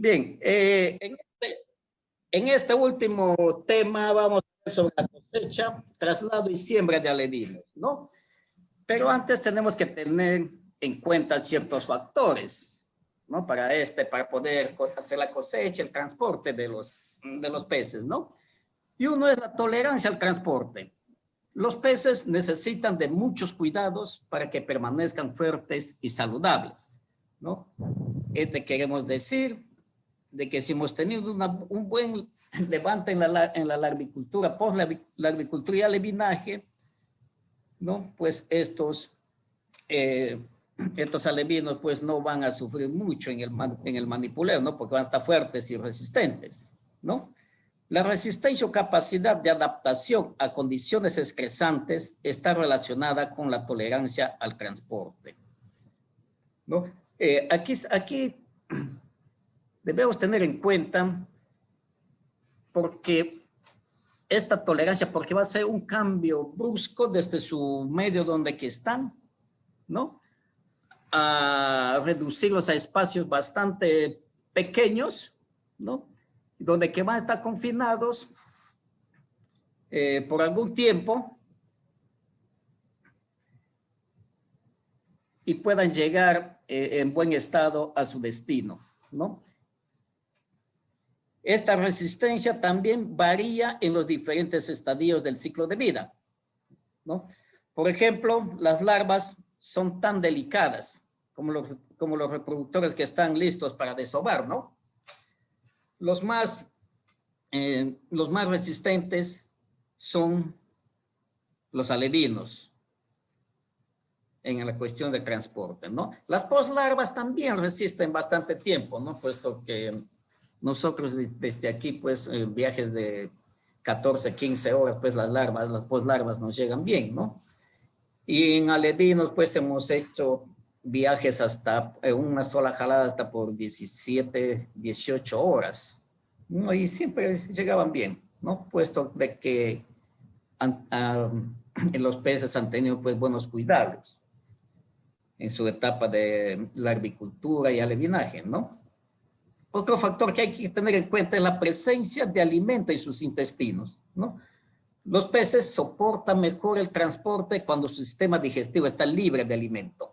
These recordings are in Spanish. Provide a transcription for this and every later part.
Bien, en este último tema vamos a ver sobre la cosecha, traslado y siembra de alevinos, ¿no? Pero antes tenemos que tener en cuenta ciertos factores, ¿no? Para poder hacer la cosecha, el transporte de los peces, ¿no? Y uno es la tolerancia al transporte. Los peces necesitan de muchos cuidados para que permanezcan fuertes y saludables, ¿no? Queremos decir de que si hemos tenido un buen levante en la larvicultura, post-larvicultura y alevinaje, ¿no? Pues estos alevinos pues no van a sufrir mucho en el manipuleo, ¿no? Porque van a estar fuertes y resistentes, ¿no? La resistencia o capacidad de adaptación a condiciones estresantes está relacionada con la tolerancia al transporte, ¿no? Aquí debemos tener en cuenta porque esta tolerancia, porque va a ser un cambio brusco desde su medio donde que están, ¿no? A reducirlos a espacios bastante pequeños, ¿no? Donde que van a estar confinados por algún tiempo y puedan llegar en buen estado a su destino, ¿no? Esta resistencia también varía en los diferentes estadios del ciclo de vida, ¿no? Por ejemplo, las larvas son tan delicadas como los reproductores que están listos para desovar, ¿no? Los más resistentes son los alevinos en la cuestión de transporte, ¿no? Las poslarvas también resisten bastante tiempo, ¿no? Puesto que nosotros desde aquí, pues, viajes de 14, 15 horas, pues las poslarvas nos llegan bien, ¿no? Y en alevinos, pues, hemos hecho viajes hasta una sola jalada hasta por 17, 18 horas, ¿no? Y siempre llegaban bien, ¿no? Puesto de que los peces han tenido, pues, buenos cuidados en su etapa de larvicultura y alevinaje, ¿no? Otro factor que hay que tener en cuenta es la presencia de alimento en sus intestinos, ¿no? Los peces soportan mejor el transporte cuando su sistema digestivo está libre de alimento,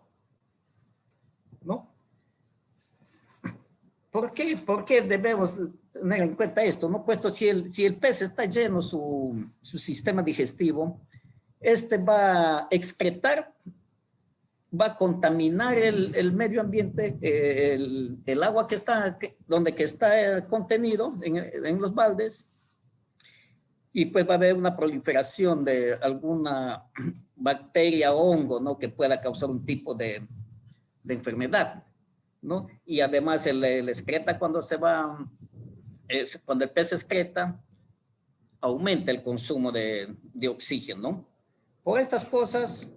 ¿no? ¿Por qué debemos tener en cuenta esto, no? Puesto si el pez está lleno su sistema digestivo, este va a excretar, va a contaminar el medio ambiente, el agua que está, donde está contenido en los baldes, y pues va a haber una proliferación de alguna bacteria o hongo, ¿no? Que pueda causar un tipo de enfermedad, ¿no? Y además el excreta cuando el pez excreta, aumenta el consumo de oxígeno, ¿no? Por estas cosas,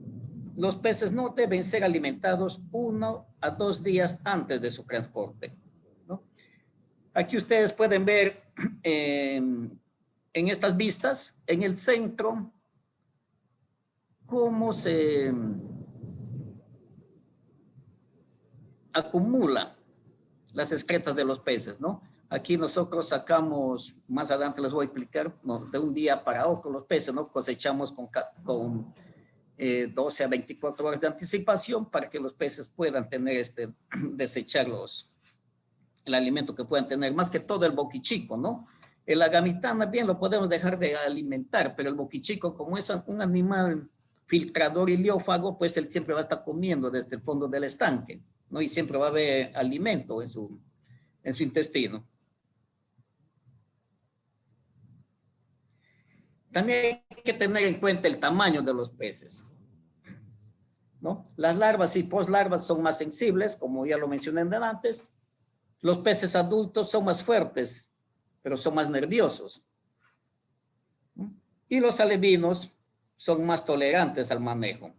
los peces no deben ser alimentados 1 a 2 días antes de su transporte, ¿no? Aquí ustedes pueden ver en estas vistas, en el centro, cómo se acumula las excretas de los peces, ¿no? Aquí nosotros sacamos, más adelante les voy a explicar, ¿no? De un día para otro los peces, ¿no? Cosechamos con 12 a 24 horas de anticipación para que los peces puedan tener desechar el alimento que puedan tener, más que todo el boquichico, ¿no? El agamitana bien lo podemos dejar de alimentar, pero el boquichico, como es un animal filtrador y liófago, pues él siempre va a estar comiendo desde el fondo del estanque, ¿no? Y siempre va a haber alimento en su intestino. También hay que tener en cuenta el tamaño de los peces, ¿no? Las larvas y poslarvas son más sensibles, como ya lo mencioné antes. Los peces adultos son más fuertes, pero son más nerviosos, ¿no? Y los alevinos son más tolerantes al manejo.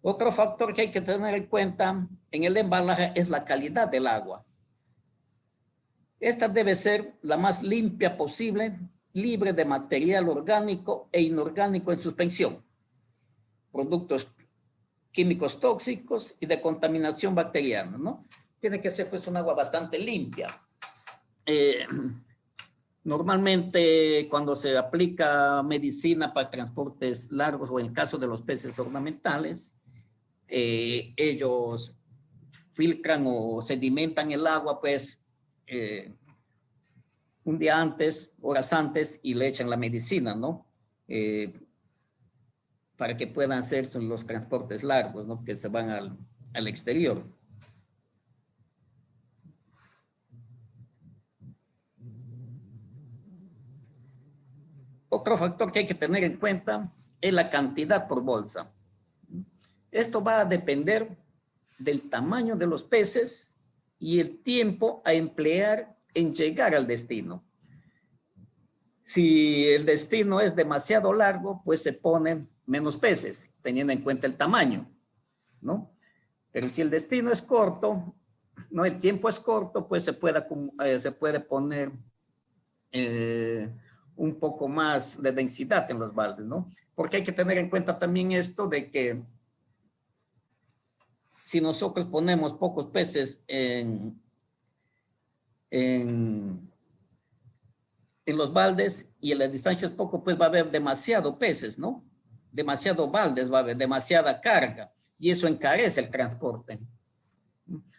Otro factor que hay que tener en cuenta en el embalaje es la calidad del agua. Esta debe ser la más limpia posible, libre de material orgánico e inorgánico en suspensión, productos químicos tóxicos y de contaminación bacteriana, ¿no? tiene que ser pues un agua bastante limpia. Normalmente cuando se aplica medicina para transportes largos o en el caso de los peces ornamentales, ellos filtran o sedimentan el agua pues un día antes, horas antes, y le echan la medicina, ¿no? Para que puedan hacer los transportes largos, ¿no? Que se van al exterior. Otro factor que hay que tener en cuenta es la cantidad por bolsa. Esto va a depender del tamaño de los peces y el tiempo a emplear en llegar al destino. Si el destino es demasiado largo, pues se ponen menos peces, teniendo en cuenta el tamaño, ¿no? Pero si el destino es corto, no, el tiempo es corto, pues se puede poner un poco más de densidad en los baldes, ¿no? Porque hay que tener en cuenta también esto de que si nosotros ponemos pocos peces en los baldes y en la distancia es poco, pues va a haber demasiado peces, ¿no? Demasiado baldes, va a haber demasiada carga y eso encarece el transporte.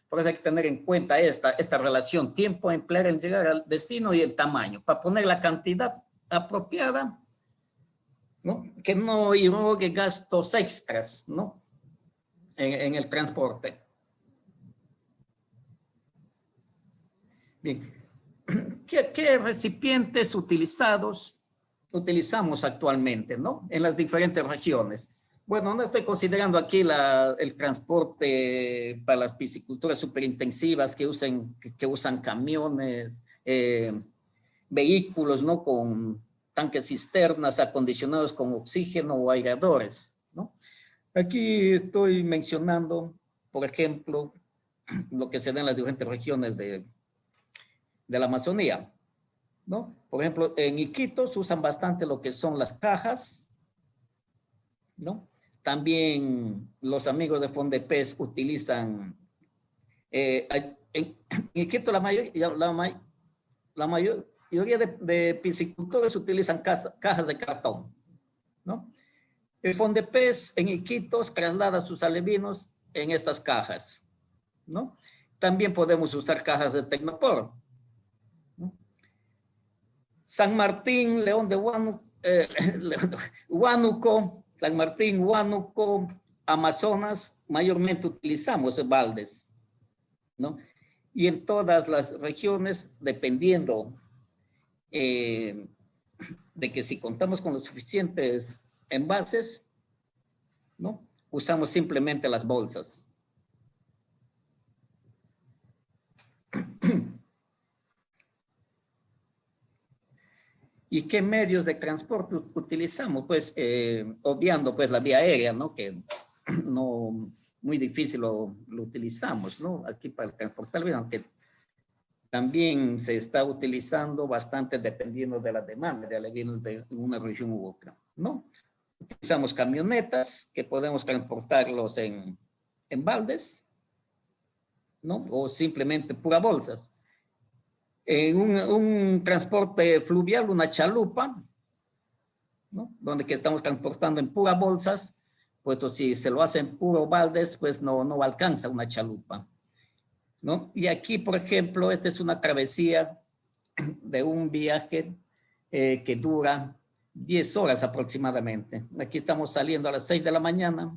Por eso hay que tener en cuenta esta relación, tiempo a emplear en llegar al destino y el tamaño, para poner la cantidad apropiada, ¿no? Que no irrogue gastos extras, ¿no? En el transporte. Bien, ¿qué recipientes utilizamos actualmente, ¿no? En las diferentes regiones. Bueno, no estoy considerando aquí el transporte para las pisciculturas superintensivas que usan camiones, vehículos, ¿no? Con tanques cisternas acondicionados con oxígeno o aireadores, ¿no? Aquí estoy mencionando, por ejemplo, lo que se da en las diferentes regiones de la Amazonía, ¿no? Por ejemplo, en Iquitos usan bastante lo que son las cajas, ¿no? También los amigos de Fondepes utilizan, en Iquitos la mayoría de piscicultores utilizan cajas de cartón, ¿no? El Fondepes en Iquitos traslada sus alevinos en estas cajas, ¿no? También podemos usar cajas de Tecnopor, ¿no? San Martín, León de Huánuco, San Martín, Huánuco, Amazonas, mayormente utilizamos baldes, ¿no? Y en todas las regiones, dependiendo de que si contamos con los suficientes envases, ¿no? Usamos simplemente las bolsas. ¿Y qué medios de transporte utilizamos? Pues obviando pues la vía aérea, ¿no? Que no muy difícil lo utilizamos, ¿no? Aquí para transportar, aunque también se está utilizando bastante dependiendo de la demanda de alevinos de una región u otra, ¿no? Utilizamos camionetas que podemos transportarlos en baldes, ¿no? O simplemente pura bolsas. En un transporte fluvial, una chalupa, ¿no? Donde que estamos transportando en puras bolsas, puesto si se lo hacen puro baldes, pues no alcanza una chalupa, ¿no? Y aquí, por ejemplo, esta es una travesía de un viaje que dura 10 horas aproximadamente. Aquí estamos saliendo a las 6 de la mañana.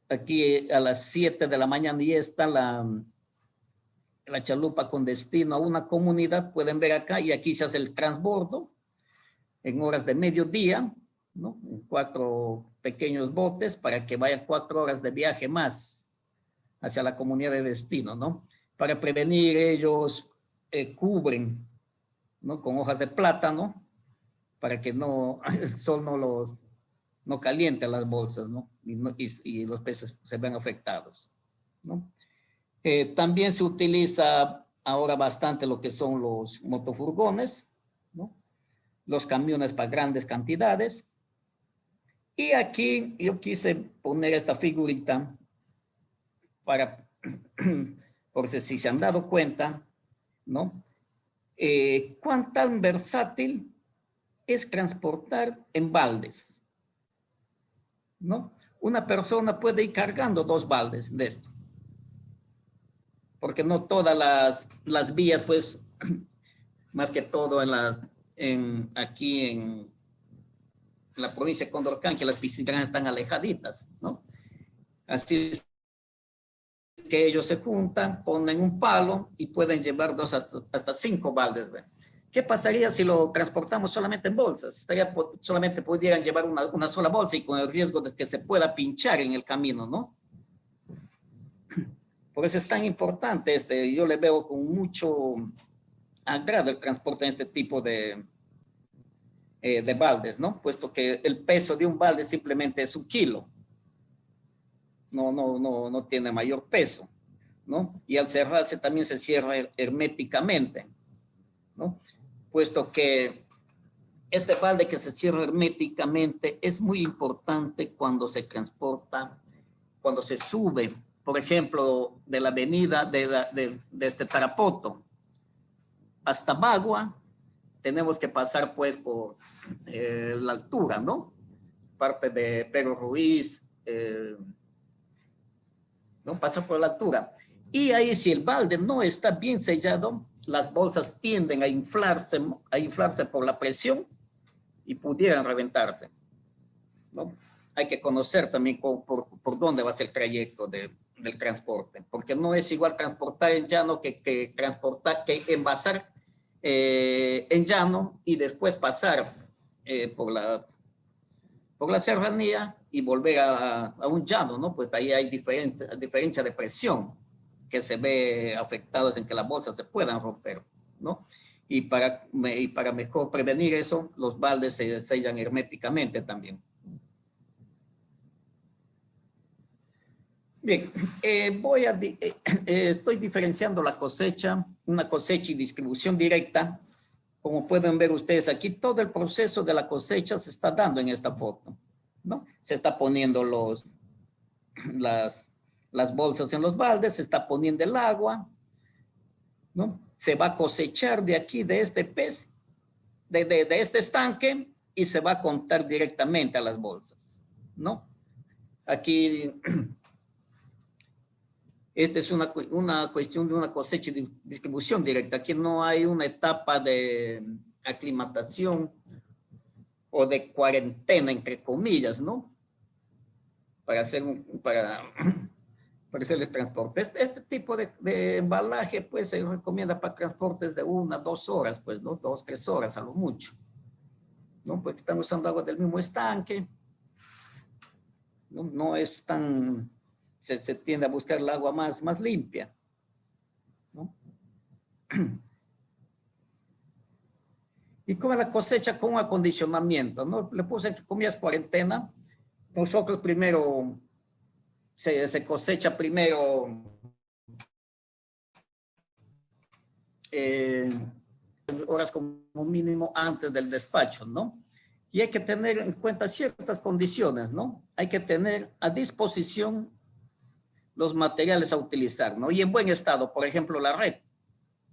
Aquí a las 7 de la mañana ya está la chalupa con destino a una comunidad. Pueden ver acá, y aquí se hace el transbordo en horas de mediodía, ¿no? En 4 pequeños botes para que vaya 4 horas de viaje más hacia la comunidad de destino, ¿no? Para prevenir, ellos cubren, ¿no? Con hojas de plátano para que el sol no caliente las bolsas, ¿no? Y los peces se ven afectados, ¿no? También se utiliza ahora bastante lo que son los motofurgones, ¿no? Los camiones para grandes cantidades. Y aquí yo quise poner esta figurita para por si se han dado cuenta, ¿no? ¿Cuán tan versátil es transportar en baldes? ¿No? Una persona puede ir cargando 2 baldes de esto, porque no todas las vías, pues, más que todo aquí en la provincia de Condorcán, que las piscinas están alejaditas, ¿no? Así es que ellos se juntan, ponen un palo y pueden llevar 2 hasta 5 baldes. ¿Ve? ¿Qué pasaría si lo transportamos solamente en bolsas? Solamente pudieran llevar una sola bolsa y con el riesgo de que se pueda pinchar en el camino, ¿no? Por eso es tan importante, yo le veo con mucho agrado el transporte en este tipo de baldes, ¿no? Puesto que el peso de un balde simplemente es 1 kilo. No tiene mayor peso, ¿no? Y al cerrarse también se cierra herméticamente, ¿no? Puesto que este balde que se cierra herméticamente es muy importante cuando se transporta, cuando se sube, por ejemplo, de la avenida de este Tarapoto hasta Bagua, tenemos que pasar pues por la altura, ¿no? Parte de Pedro Ruiz, ¿no? Pasa por la altura. Y ahí si el balde no está bien sellado, las bolsas tienden a inflarse por la presión y pudieran reventarse, ¿no? Hay que conocer también por dónde va a ser el trayecto del transporte, porque no es igual transportar en llano que envasar en llano y después pasar por la serranía y volver a un llano, ¿no? Pues ahí hay diferencia de presión que se ve afectados en que las bolsas se puedan romper, ¿no? Y para mejor prevenir eso, los baldes se sellan herméticamente también. Bien, estoy diferenciando la cosecha, una cosecha y distribución directa. Como pueden ver ustedes aquí, todo el proceso de la cosecha se está dando en esta foto, ¿no? Se está poniendo las bolsas en los baldes, se está poniendo el agua, ¿no? Se va a cosechar de aquí, de este pez, de este estanque, y se va a contar directamente a las bolsas, ¿no? Aquí, esta es una cuestión de una cosecha y distribución directa. Aquí no hay una etapa de aclimatación o de cuarentena, entre comillas, ¿no? Para hacer el transporte. Este tipo de embalaje, pues, se recomienda para transportes de 1 a 2 horas, pues, ¿no? 2, 3 horas a lo mucho, ¿no? Porque están usando agua del mismo estanque, ¿no? No es tan... Se tiende a buscar el agua más limpia, ¿no? Y con la cosecha con acondicionamiento, ¿no? Le puse que comillas cuarentena. Nosotros primero, se cosecha primero horas como mínimo antes del despacho, ¿no? Y hay que tener en cuenta ciertas condiciones, ¿no? Hay que tener a disposición los materiales a utilizar, ¿no? Y en buen estado, por ejemplo, la red,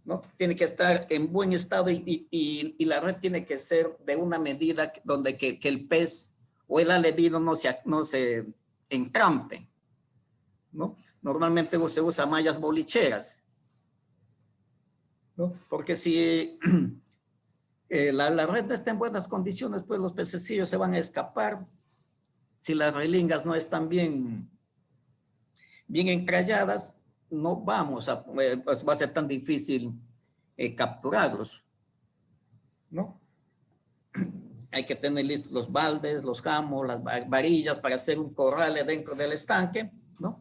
¿no? Tiene que estar en buen estado y la red tiene que ser de una medida donde que el pez o el alevino no se entrampe, ¿no? Normalmente se usa mallas bolicheras, ¿no? Porque si la red no está en buenas condiciones, pues los pececillos se van a escapar. Si las relingas no están bien entralladas, no vamos pues va a ser tan difícil capturarlos, ¿no? Hay que tener listos los baldes, los jamos, las varillas para hacer un corral dentro del estanque, ¿no?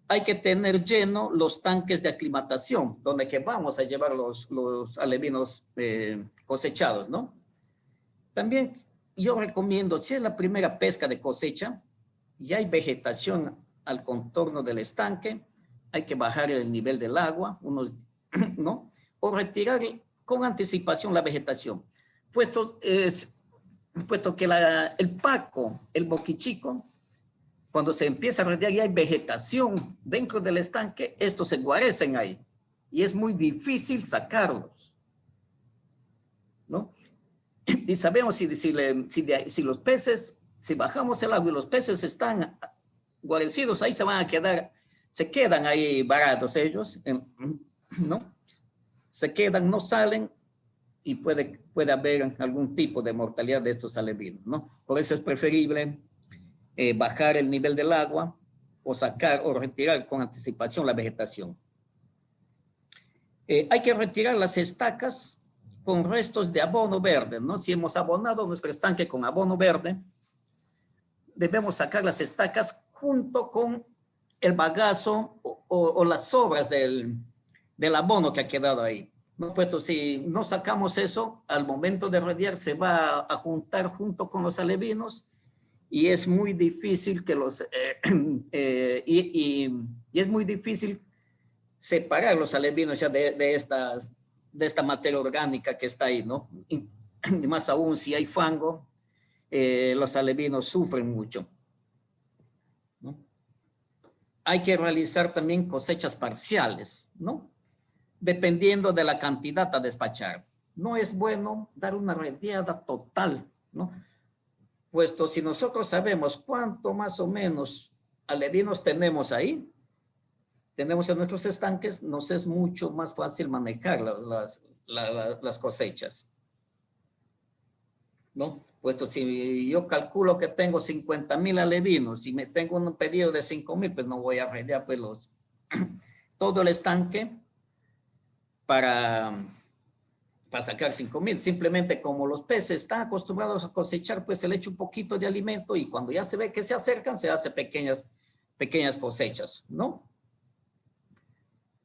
Hay que tener lleno los tanques de aclimatación, donde que vamos a llevar los alevinos cosechados, ¿no? También yo recomiendo, si es la primera pesca de cosecha y hay vegetación al contorno del estanque, hay que bajar el nivel del agua, ¿no? O retirar con anticipación la vegetación, puesto que el paco, el boquichico, cuando se empieza a radiar y hay vegetación dentro del estanque, estos se guarecen ahí y es muy difícil sacarlos, ¿no? Y sabemos si los peces, si bajamos el agua y los peces están guarecidos, ahí se van a quedar, se quedan ahí varados ellos, ¿no? Se quedan, no salen y puede haber algún tipo de mortalidad de estos alevinos, ¿no? Por eso es preferible bajar el nivel del agua o sacar o retirar con anticipación la vegetación. Hay que retirar las estacas con restos de abono verde, ¿no? Si hemos abonado nuestro estanque con abono verde, debemos sacar las estacas junto con el bagazo o las sobras del abono que ha quedado ahí, ¿no? Puesto si no sacamos eso, al momento de radiar se va a juntar junto con los alevinos y es muy difícil que y es muy difícil separar los alevinos ya de esta materia orgánica que está ahí, ¿no? Y más aún si hay fango, los alevinos sufren mucho, ¿no? Hay que realizar también cosechas parciales, ¿no? Dependiendo de la cantidad a despachar. No es bueno dar una radiada total, ¿no? Puesto si nosotros sabemos cuánto más o menos alevinos tenemos ahí, tenemos en nuestros estanques, nos es mucho más fácil manejar las cosechas, ¿no? Puesto si yo calculo que tengo 50,000 alevinos y me tengo un pedido de 5,000, pues no voy a radiar pues todo el estanque para sacar 5,000. Simplemente como los peces están acostumbrados a cosechar, pues se le echa un poquito de alimento y cuando ya se ve que se acercan, se hace pequeñas cosechas, ¿no?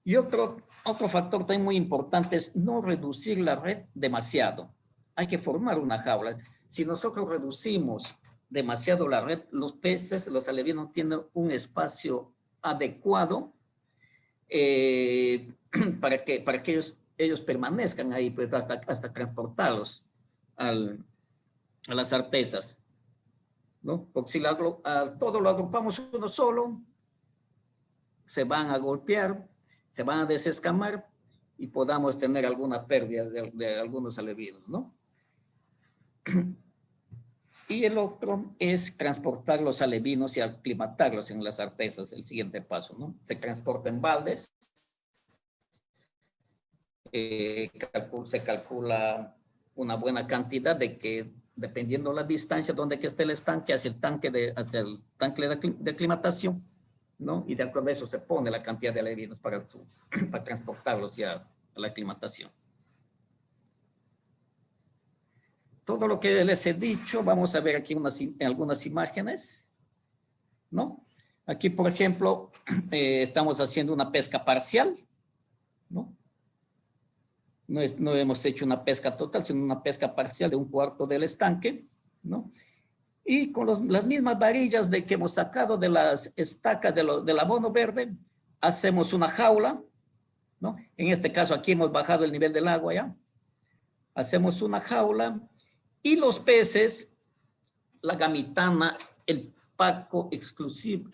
Y otro factor también muy importante es no reducir la red demasiado. Hay que formar una jaula. Si nosotros reducimos demasiado la red, los peces, los alevinos tienen un espacio adecuado para que ellos permanezcan ahí, pues hasta transportarlos a las artesas, ¿no? Porque si todo lo agrupamos uno solo, se van a golpear, se van a desescamar y podamos tener alguna pérdida de algunos alevinos, ¿no? Y el otro es transportar los alevinos y aclimatarlos en las artesas, el siguiente paso, ¿no? Se transporta en baldes, se calcula una buena cantidad de que, dependiendo la distancia donde que esté el estanque, hacia el tanque de aclimatación, ¿no? Y de acuerdo a eso se pone la cantidad de alevinos para transportarlos ya a la aclimatación. Todo lo que les he dicho, vamos a ver aquí algunas imágenes, ¿no? Aquí, por ejemplo, estamos haciendo una pesca parcial, ¿no? No hemos hecho una pesca total, sino una pesca parcial de 1/4 del estanque, ¿no? Y con las mismas varillas que hemos sacado de las estacas del abono verde, hacemos una jaula, ¿no? En este caso aquí hemos bajado el nivel del agua ya. Hacemos una jaula y los peces, la gamitana, el paco exclusivo,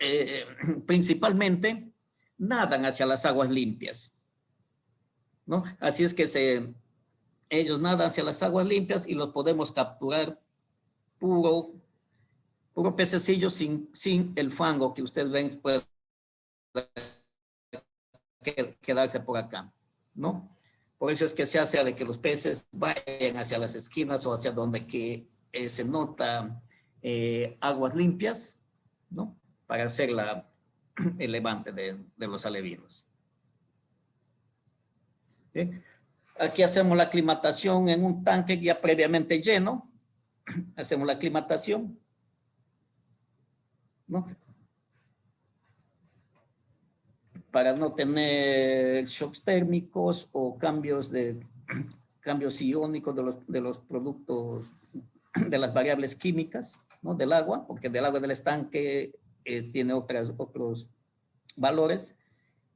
principalmente, nadan hacia las aguas limpias, ¿no? Así es que ellos nadan hacia las aguas limpias y los podemos capturar puro pececillo sin el fango que ustedes ven puede quedarse por acá, ¿no? Por eso es que se hace de que los peces vayan hacia las esquinas o hacia donde que se nota aguas limpias, ¿no? Para hacer el levante de los alevinos. ¿Bien? Aquí hacemos la aclimatación en un tanque ya previamente lleno. Hacemos la aclimatación, ¿no? Para no tener shocks térmicos o cambios iónicos de los productos, de las variables químicas, ¿no? Del agua, porque del agua del estanque tiene otros valores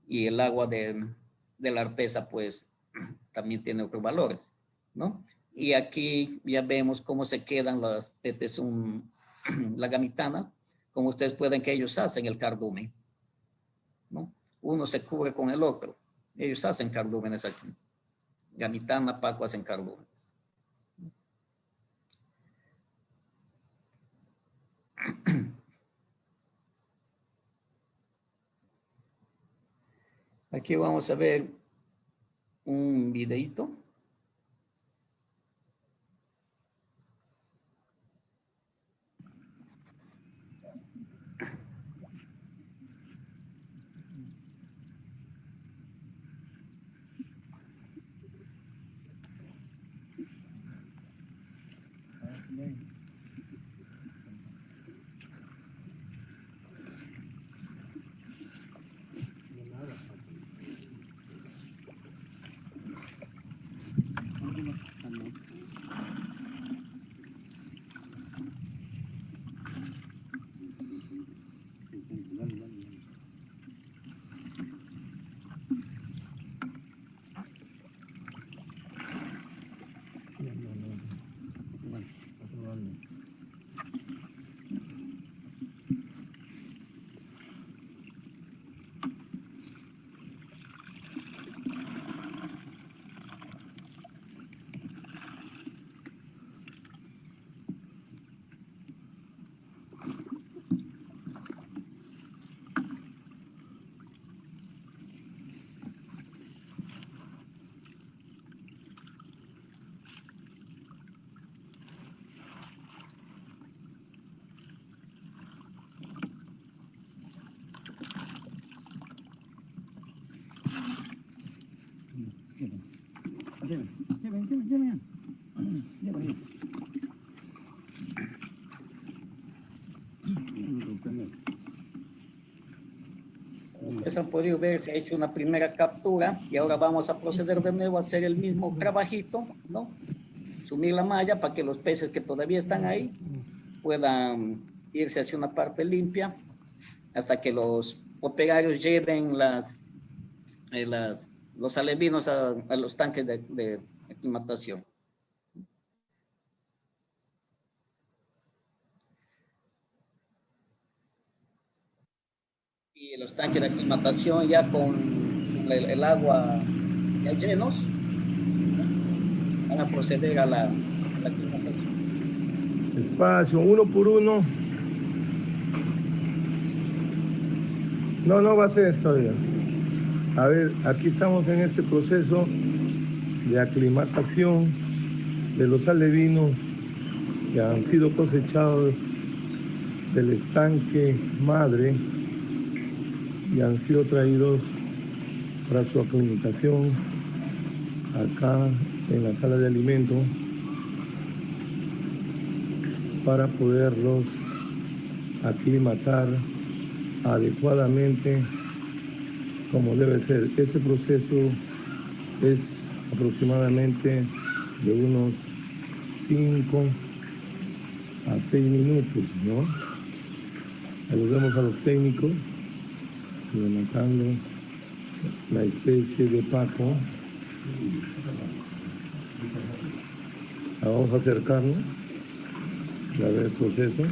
y el agua de la artesa pues también tiene otros valores, ¿no? Y aquí ya vemos cómo se quedan la gamitana, como ustedes pueden que ellos hacen el cardumen, ¿no? Uno se cubre con el otro. Ellos hacen cardúmenes aquí. Gamitana, Paco hacen cardúmenes. Aquí vamos a ver un videito. Ustedes han podido ver, se ha hecho una primera captura y ahora vamos a proceder de nuevo a hacer el mismo trabajito, ¿no? Sumir la malla para que los peces que todavía están ahí puedan irse hacia una parte limpia hasta que los operarios lleven los alevinos a los tanques de aclimatación. Y los tanques de aclimatación ya con el agua ya llenos, van a proceder a la aclimatación. Despacio, uno por uno. No va a ser esto ya. A ver, aquí estamos en este proceso de aclimatación de los alevinos que han sido cosechados del estanque madre y han sido traídos para su aclimatación acá en la sala de alimentos para poderlos aclimatar adecuadamente como debe ser. Este proceso es aproximadamente de unos 5 a 6 minutos, ¿no? Saludemos a los técnicos, levantando la especie de Paco. Vamos a acercarnos a ver el proceso.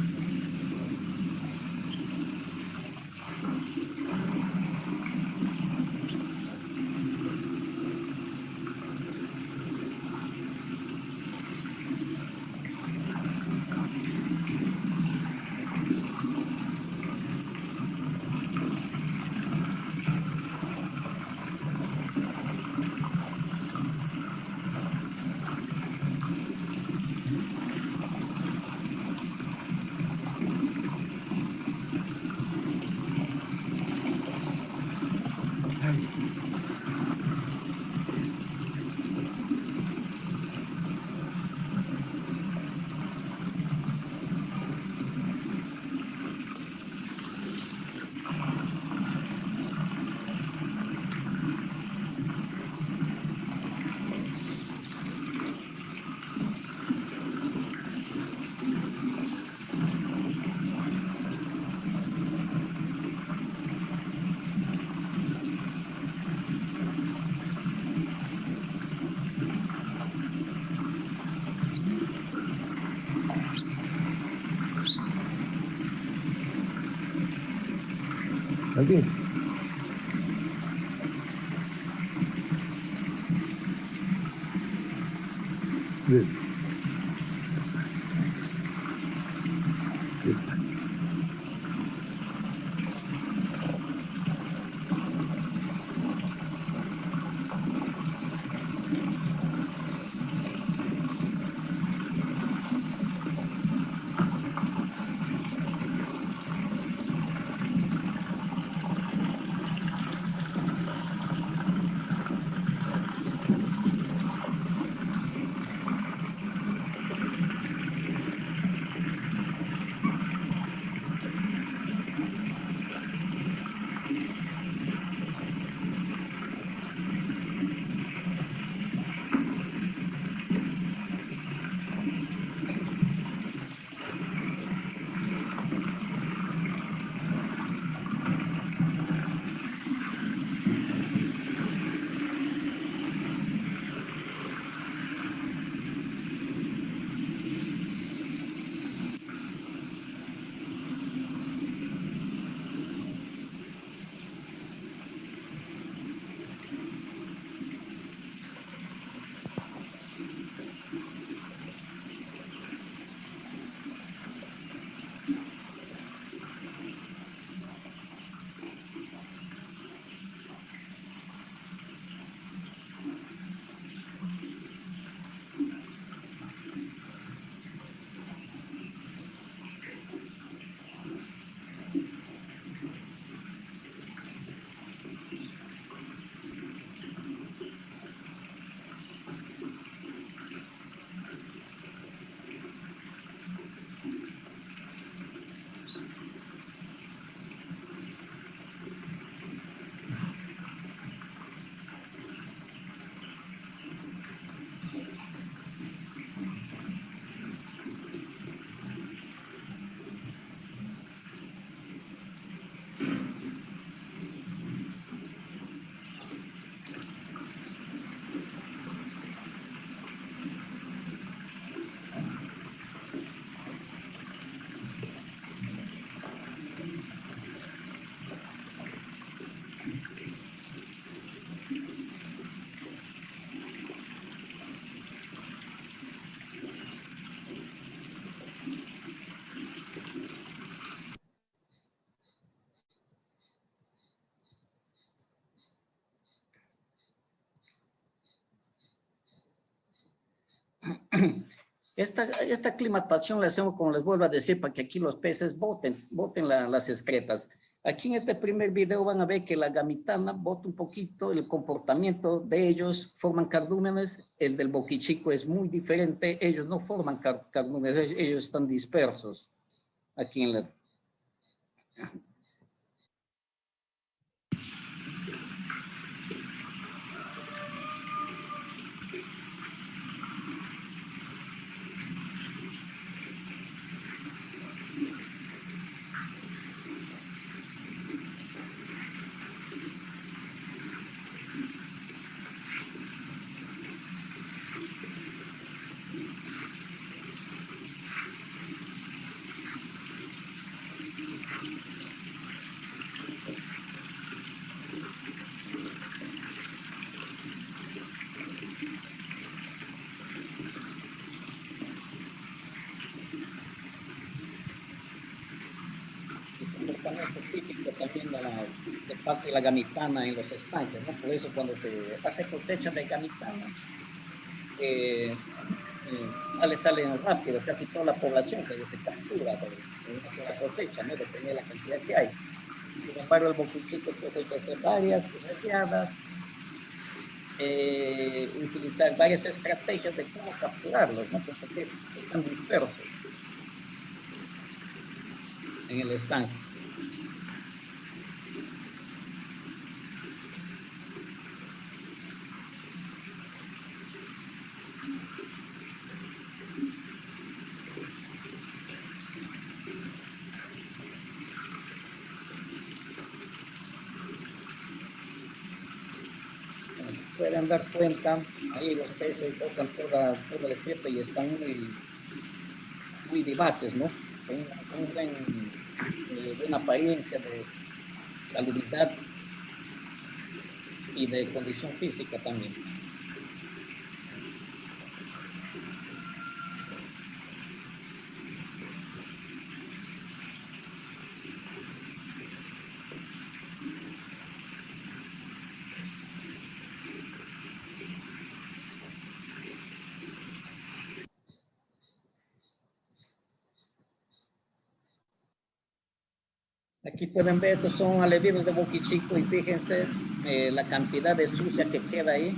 Aquí. Despacio. Despacio. Esta aclimatación la hacemos, como les vuelvo a decir, para que aquí los peces boten las excretas. Aquí en este primer video van a ver que la gamitana bota un poquito, el comportamiento de ellos, forman cardúmenes, el del boquichico es muy diferente, ellos no forman cardúmenes, ellos están dispersos aquí en la... Típico también de parte de la gamitana en los estanques, ¿no? Por eso cuando se hace cosecha de gamitana, salen rápido, casi toda la población se captura de la cosecha, ¿no? Depende de la cantidad que hay. Sin embargo, el boquichito pues hay que hacer varias reseadas, utilizar varias estrategias de cómo capturarlos, ¿no? Porque están dispersos en el estanque. Pueden dar cuenta, ahí los peces botan todo el excreto y están muy vivaces, ¿no? Con una buena apariencia salubridad y de condición física también. Aquí pueden ver, estos son alevinos de Boquichico y fíjense la cantidad de sucia que queda ahí,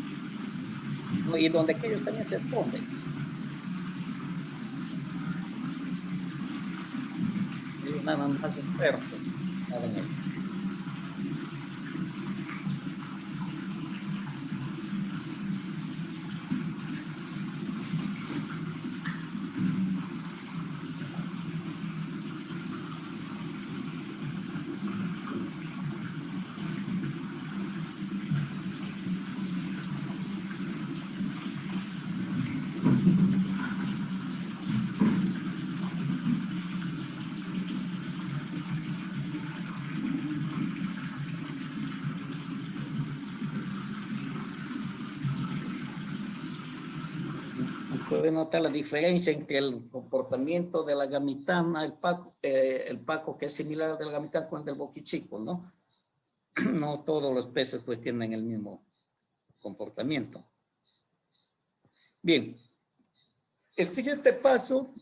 ¿no? Y donde que ellos también se esconden. Ellos nada más expertos. Pueden notar la diferencia entre el comportamiento de la gamitana, el paco que es similar al del gamitán con el del boquichico, ¿no? No todos los peces pues tienen el mismo comportamiento. Bien, el siguiente paso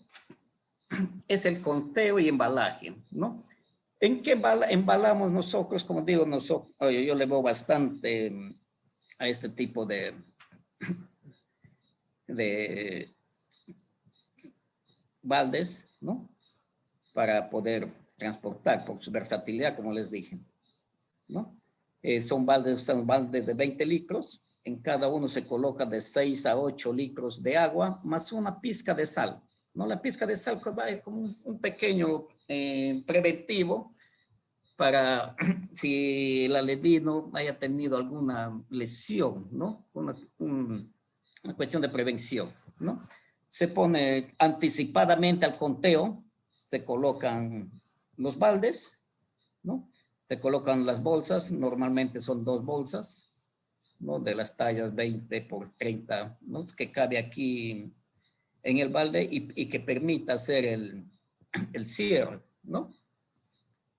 es el conteo y embalaje, ¿no? ¿En qué embalamos nosotros? Como digo, yo le veo bastante a este tipo de baldes, ¿no? Para poder transportar por su versatilidad, como les dije, ¿no? Son baldes de 20 litros. En cada uno se coloca de 6 a 8 litros de agua, más una pizca de sal, ¿no? La pizca de sal va como un pequeño preventivo para si el alevino haya tenido alguna lesión, ¿no? Una cuestión de prevención, ¿no? Se pone anticipadamente al conteo, se colocan los baldes, ¿no? Se colocan las bolsas, normalmente son 2 bolsas, ¿no? De las tallas 20 por 30, ¿no? Que cabe aquí en el balde y que permita hacer el cierre, ¿no?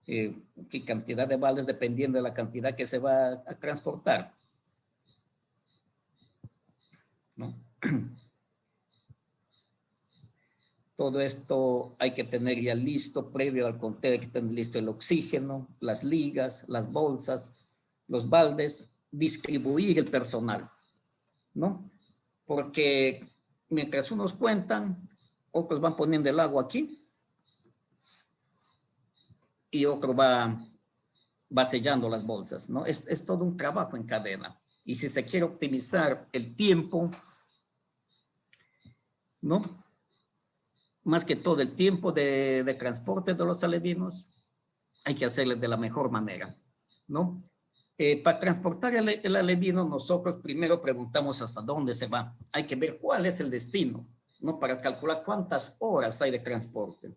¿Qué cantidad de baldes dependiendo de la cantidad que se va a transportar, ¿no? Todo esto hay que tener ya listo, previo al conteo hay que tener listo el oxígeno, las ligas, las bolsas, los baldes, distribuir el personal, ¿no? Porque mientras unos cuentan, otros van poniendo el agua aquí y otro va sellando las bolsas, ¿no? Es todo un trabajo en cadena. Y si se quiere optimizar el tiempo, ¿no? Más que todo el tiempo de transporte de los alevinos, hay que hacerles de la mejor manera, ¿no? Para transportar el alevino, nosotros primero preguntamos hasta dónde se va. Hay que ver cuál es el destino, ¿no? Para calcular cuántas horas hay de transporte.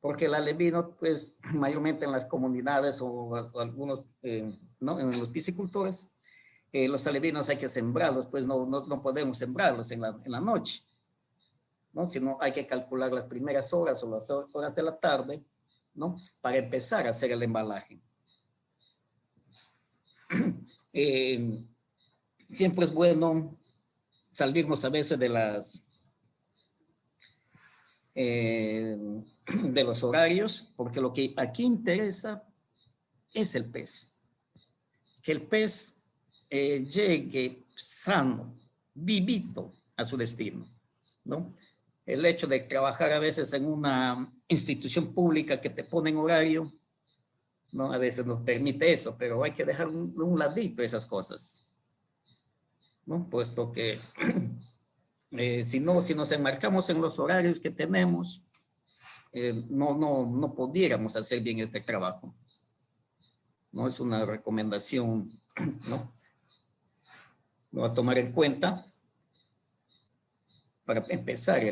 Porque el alevino, pues, mayormente en las comunidades o algunos, ¿no? En los piscicultores, los alevinos hay que sembrarlos, pues no podemos sembrarlos en la noche, ¿no? Sino hay que calcular las primeras horas o las horas de la tarde, ¿no? Para empezar a hacer el embalaje. Siempre es bueno salirnos a veces de los horarios, porque lo que aquí interesa es el pez. Que el pez llegue sano, vivito a su destino, ¿no? El hecho de trabajar a veces en una institución pública que te pone en horario, ¿no? A veces nos permite eso, pero hay que dejar un ladito esas cosas, ¿no? Puesto que si nos enmarcamos en los horarios que tenemos, no pudiéramos hacer bien este trabajo, ¿no? Es una recomendación, ¿no? Lo va a tomar en cuenta para empezar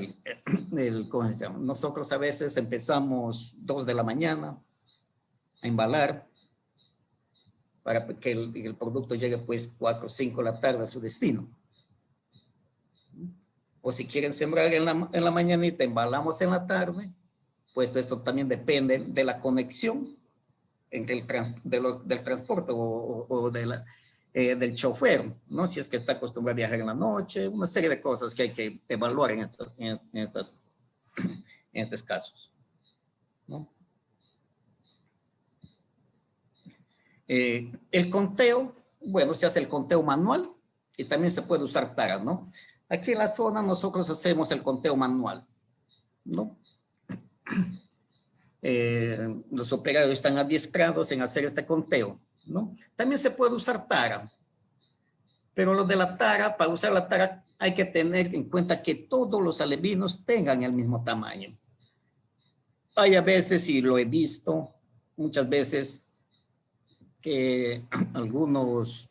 ¿cómo se llama? Nosotros a veces empezamos 2 de la mañana a embalar, para que el producto llegue pues 4 o 5 de la tarde a su destino. O si quieren sembrar en la mañanita, embalamos en la tarde, pues esto también depende de la conexión entre del transporte o del chofer, ¿no? Si es que está acostumbrado a viajar en la noche, una serie de cosas que hay que evaluar en estos casos, ¿no? El conteo, bueno, se hace el conteo manual y también se puede usar tara, ¿no? Aquí en la zona nosotros hacemos el conteo manual, ¿no? Los operarios están adiestrados en hacer este conteo, ¿no? También se puede usar tara, pero lo de la tara, para usar la tara hay que tener en cuenta que todos los alevinos tengan el mismo tamaño. Hay a veces, y lo he visto muchas veces, que algunos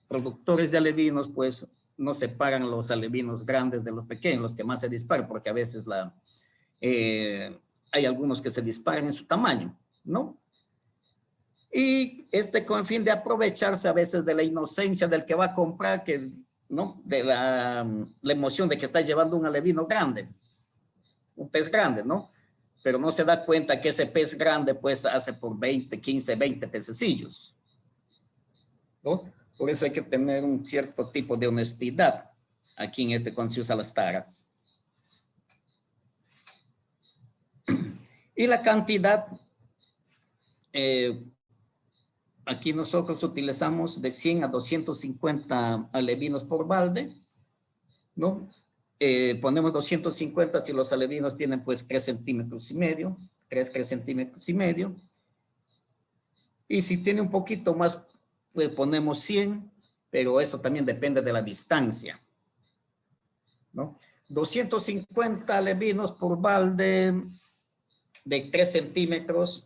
productores de alevinos pues no separan los alevinos grandes de los pequeños, los que más se disparan, porque a veces hay algunos que se disparan en su tamaño, ¿no? Y con el fin de aprovecharse a veces de la inocencia del que va a comprar, ¿no? De la emoción de que está llevando un alevino grande, un pez grande, ¿no? Pero no se da cuenta que ese pez grande pues hace por 20, 15, 20 pececillos, ¿no? Por eso hay que tener un cierto tipo de honestidad aquí cuando se usa las taras. Y la cantidad, aquí nosotros utilizamos de 100 a 250 alevinos por balde, ¿no? Ponemos 250 si los alevinos tienen pues 3 centímetros y medio, 3 centímetros y medio. Y si tiene un poquito más, pues ponemos 100, pero eso también depende de la distancia, ¿no? 250 alevinos por balde de 3 centímetros.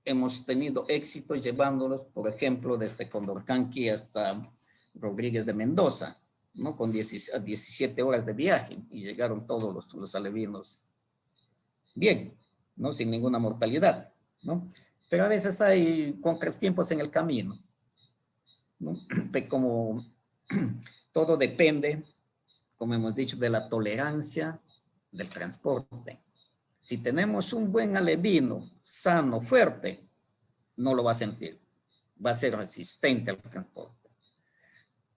Hemos tenido éxito llevándolos, por ejemplo, desde Condorcanqui hasta Rodríguez de Mendoza, ¿no? Con 17 horas de viaje, y llegaron todos los alevinos bien, ¿no? Sin ninguna mortalidad, ¿no? Pero a veces hay contratiempos en el camino, ¿no? Como todo depende, como hemos dicho, de la tolerancia del transporte. Si tenemos un buen alevino, sano, fuerte, no lo va a sentir. Va a ser resistente al transporte.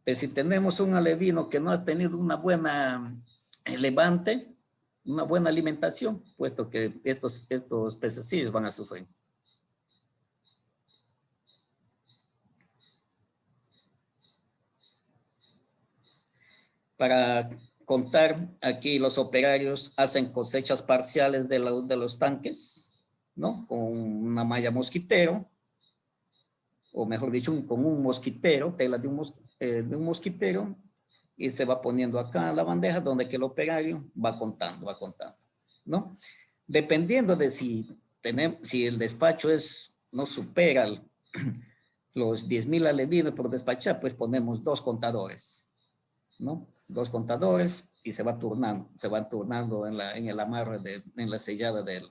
Pero si tenemos un alevino que no ha tenido una buena levante, una buena alimentación, puesto que estos pececillos van a sufrir. Para contar, aquí los operarios hacen cosechas parciales de los tanques, ¿no? Con una malla mosquitero, o mejor dicho, con un mosquitero, tela de un mosquitero, y se va poniendo acá la bandeja donde que el operario va contando, ¿no? Dependiendo de si el despacho no supera los 10,000 alevinos por despachar, pues ponemos 2 contadores, ¿no? 2 contadores, y se van turnando en el amarre, en la sellada de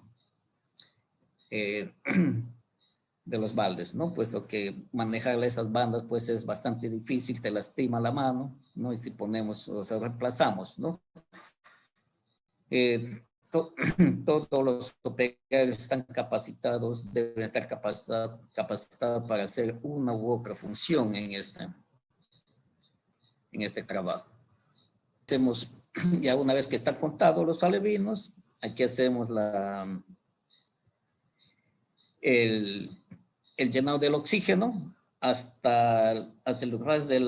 los baldes, ¿no? Puesto que manejar esas bandas pues es bastante difícil, te lastima la mano, ¿no? Y si ponemos, o sea, reemplazamos, ¿no? Todos los operarios están capacitados, deben estar capacitados para hacer una u otra función en este trabajo. Hacemos, ya una vez que están contados los alevinos, aquí hacemos el llenado del oxígeno hasta el ras del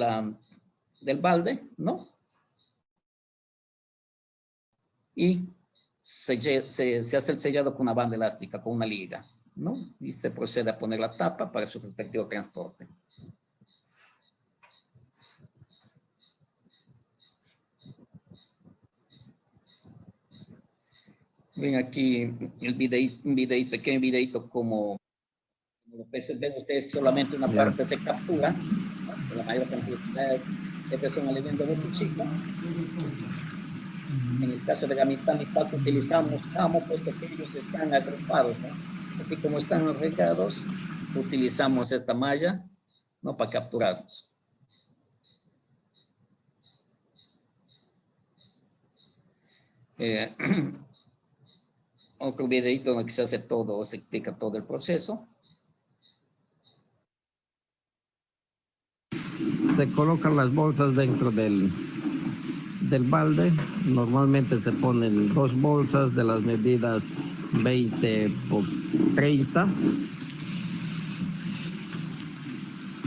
balde, ¿no? Y se hace el sellado con una banda elástica, con una liga, ¿no? Y se procede a poner la tapa para su respectivo transporte. Ven aquí un pequeño videito como los peces, ven ustedes, solamente una parte se captura, ¿no? La mayor cantidad, este es un alimento muy chico. En el caso de Gamitán y Paco utilizamos camo, puesto que ellos están agrupados, ¿no? Así como están regados, utilizamos esta malla, ¿no? Para capturarlos. Otro videito en el que se hace todo, se explica todo el proceso. Se colocan las bolsas dentro del balde. Normalmente se ponen 2 bolsas de las medidas 20 por 30.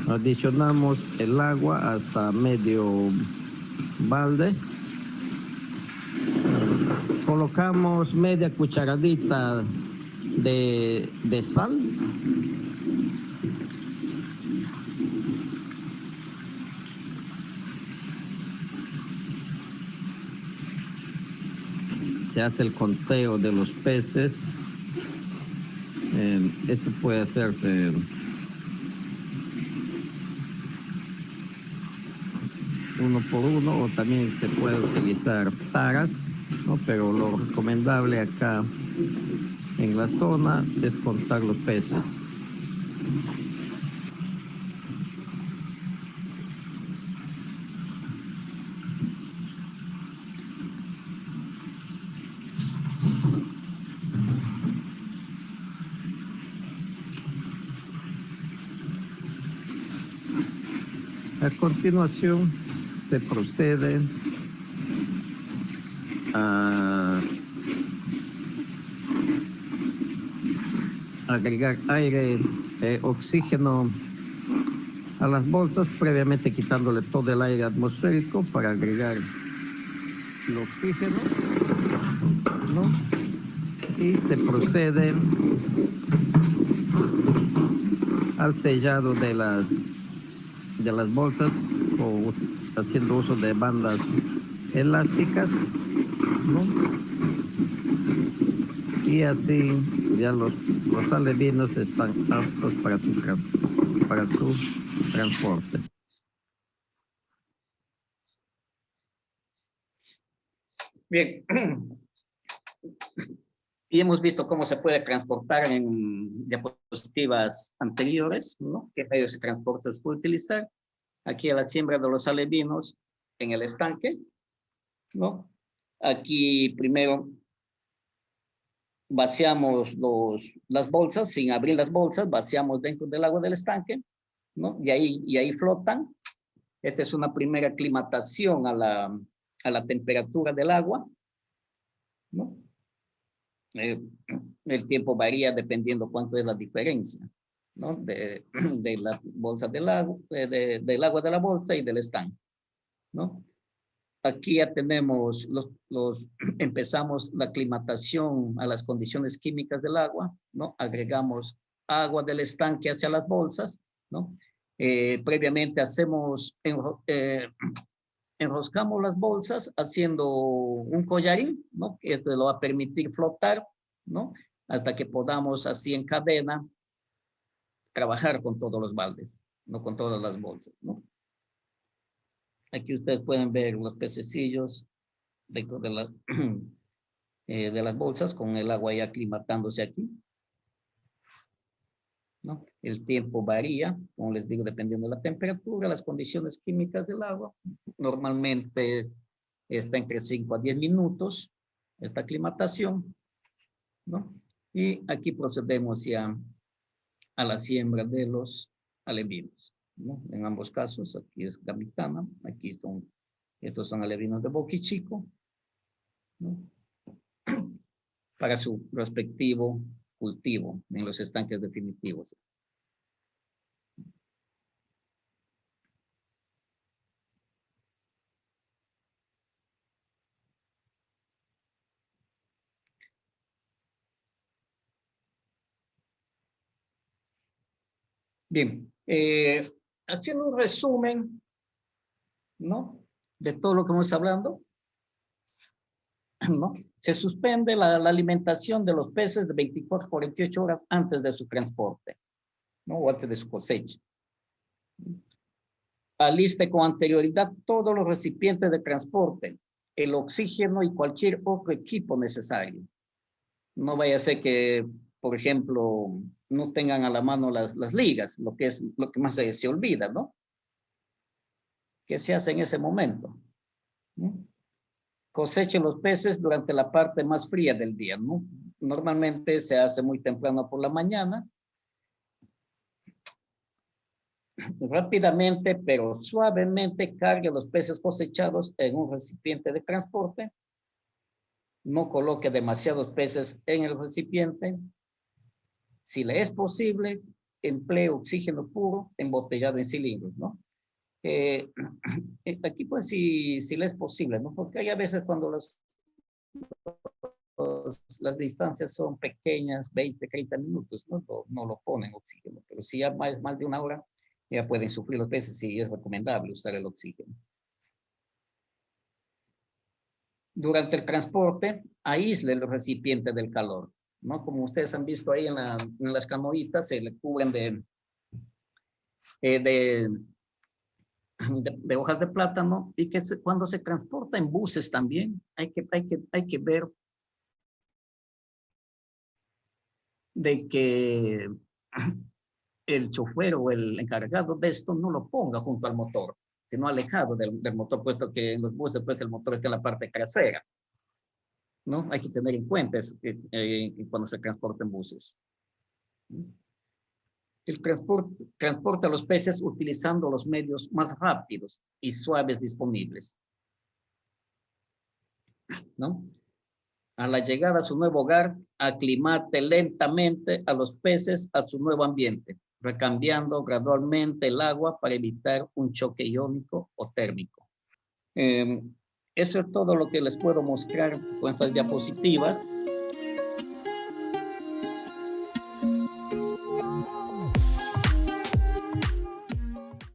Adicionamos el agua hasta medio balde. Colocamos media cucharadita de sal. Se hace el conteo de los peces. Esto puede hacerse uno por uno o también se puede utilizar taras, ¿no? Pero lo recomendable acá en la zona es contar los peces. A continuación se procede a agregar aire, oxígeno a las bolsas, previamente quitándole todo el aire atmosférico para agregar el oxígeno, ¿no? Y se procede al sellado de las bolsas o haciendo uso de bandas elásticas, ¿no? Y así ya los alevinos están aptos para su transporte. Bien. Y hemos visto cómo se puede transportar en diapositivas anteriores, ¿no? ¿Qué medios de transporte se puede utilizar? Aquí a la siembra de los alevinos en el estanque, ¿no? Aquí primero vaciamos las bolsas, sin abrir las bolsas, vaciamos dentro del agua del estanque, ¿no? Y ahí flotan. Esta es una primera aclimatación a la temperatura del agua, ¿no? El tiempo varía dependiendo cuánto es la diferencia, ¿no? De la bolsa del agua, del agua de la bolsa y del estanque, ¿no? Aquí ya tenemos empezamos la aclimatación a las condiciones químicas del agua, ¿no? Agregamos agua del estanque hacia las bolsas, ¿no? Previamente enroscamos las bolsas haciendo un collarín, ¿no? Esto lo va a permitir flotar, ¿no? Hasta que podamos así en cadena trabajar con todos los baldes, no con todas las bolsas, ¿no? Aquí ustedes pueden ver los pececillos dentro de las bolsas con el agua ya aclimatándose aquí, ¿no? El tiempo varía, como les digo, dependiendo de la temperatura, las condiciones químicas del agua. Normalmente está entre 5 a 10 minutos esta aclimatación, ¿no? Y aquí procedemos ya a la siembra de los alevinos, ¿no? En ambos casos, aquí es gamitana, estos son alevinos de boquichico, ¿no? Para su respectivo cultivo en los estanques definitivos. Bien, haciendo un resumen, ¿no? De todo lo que hemos hablando, ¿no? Se suspende la alimentación de los peces de 24 a 48 horas antes de su transporte, ¿no? O antes de su cosecha. Aliste con anterioridad todos los recipientes de transporte, el oxígeno y cualquier otro equipo necesario. No vaya a ser que, por ejemplo, no tengan a la mano las ligas, lo que más se olvida, ¿no? ¿Qué se hace en ese momento? ¿No? Cosechen los peces durante la parte más fría del día, ¿no? Normalmente se hace muy temprano por la mañana. Rápidamente, pero suavemente cargue los peces cosechados en un recipiente de transporte. No coloque demasiados peces en el recipiente. Si le es posible, emplee oxígeno puro embotellado en cilindros, ¿no? Aquí pues si le es posible, ¿no? Porque hay a veces cuando las distancias son pequeñas, 20, 30 minutos, ¿no? No lo ponen oxígeno, pero si ya más de una hora, ya pueden sufrir los peces y es recomendable usar el oxígeno. Durante el transporte, aísle los recipientes del calor, ¿no? Como ustedes han visto ahí en las canoitas, se le cubren de hojas de plátano, y que cuando se transporta en buses también hay que ver de que el chofer o el encargado de esto no lo ponga junto al motor, sino alejado del motor, puesto que en los buses pues el motor está en la parte trasera, ¿no? Hay que tener en cuenta cuando se transporta en buses. El transporta los peces utilizando los medios más rápidos y suaves disponibles, ¿no? A la llegada a su nuevo hogar, aclimate lentamente a los peces a su nuevo ambiente, recambiando gradualmente el agua para evitar un choque iónico o térmico. Eso es todo lo que les puedo mostrar con estas diapositivas.